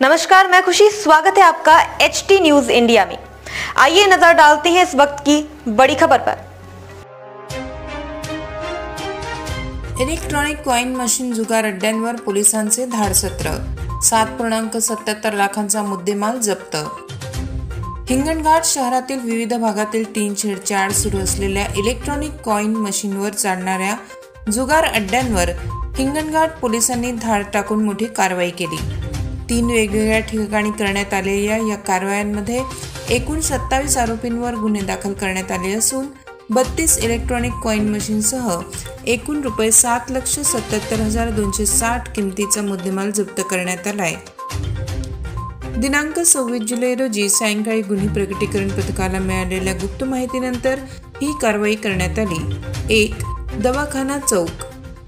नमस्कार, मैं खुशी। स्वागत है आपका HT न्यूज इंडिया में। आइए नजर डालते हैं इस वक्त की बड़ी खबर पर। इलेक्ट्रॉनिक कॉइन मशीन जुगार अड्ड्यांवर पोलिसांचे धाडसत्र, 7.77 लाखांचा मुद्देमाल जप्त। हिंगणघाट शहरातील विविध भागातील टीन शेडच्या आड सुरू असलेल्या इलेक्ट्रॉनिक कॉइन मशीनवर चालणाऱ्या जुगार अड्ड्यांवर हिंगणघाट पोलिसांनी धाड टाकून मोठी कारवाई केली। 3 वेगवेगळ्या ठिकाणी करण्यात आलेल्या या कारवायांमध्ये एकूण 27 आरोपींवर गुन्हे दाखल करण्यात आले असून 32 इलेक्ट्रॉनिक कॉइन मशीनसह एकूण रुपये 7,77,260 किमतीचा मुद्देमाल जप्त करण्यात आलाय। दिनांक 26 जुलै रोजी सायंकाळी गुन्हे प्रकटीकरण पथकाला मिळालेल्या गुप्त माहितीनंतर ही कारवाई करण्यात आली। 1. दवाखाना चौक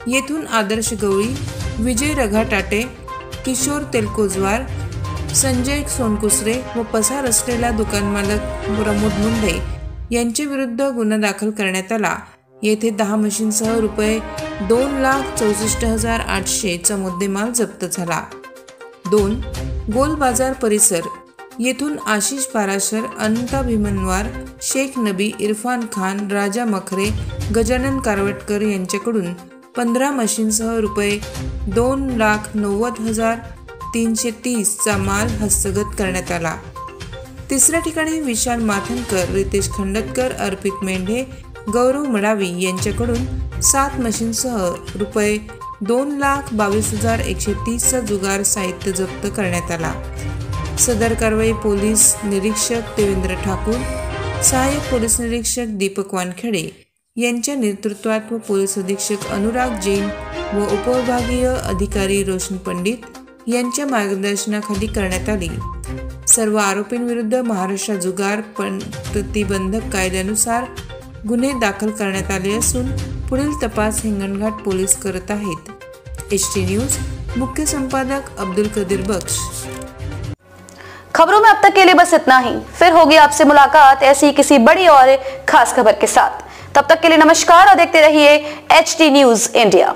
येथून आदर्श गवळी, विजय रघाटाटे, किशोर तेलकोजवार, संजय सोनकुसरे व पसार असलेला दुकान मालक प्रमोद मुंडे यांच्या विरुद्ध गुन्हा दाखल करण्यात आला। येथे 10 मशीनसह रुपये 2,64,800 चा मुद्देमाल जप्त झाला। 2. गोल बाजार परिसर येथून आशिष पाराशर, अनंता भीमनवार, शेख नबी, इरफान खान, राजा मखरे, गजानन कारवटकर यांच्याकडून 15 मशीनसह रुपये 2,90,330 चा माल हस्तगत करण्यात आला। तिसऱ्या ठिकाणी विशाल माथनकर, रितेश खंडतकर, अर्पित मेंढे, गौरव मडावी यांच्याकडून 7 मशीनसह रुपये 2,22,130 चा जुगार साहित्य जप्त करण्यात आला। सदर कारवाई पोलीस निरीक्षक देवेंद्र ठाकूर, सहाय्यक पोलीस निरीक्षक दीपक वानखेडे यांच्या नेतृत्वात व पोलीस अधीक्षक अनुराग जैन व उपविभागीय अधिकारी रोशन पंडित यांच्या मार्गदर्शनाखाली करण्यात आली। सर्व आरोपींविरुद्ध महाराष्ट्र जुगार प्रतिबंधक कायद्यानुसार गुन्हे दाखल करण्यात आले असून पुढील तपास हिंगणघाट पोलीस करत आहेत। HT न्यूज मुख्य संपादक अब्दुल कदीर बख्श। खबरों में अब तक के लिए बस इतना ही। फिर होगी आपसे मुलाकात ऐसी किसी बड़ी और खास खबर के साथ। तब तक के लिए नमस्कार और देखते रहिए HT न्यूज इंडिया।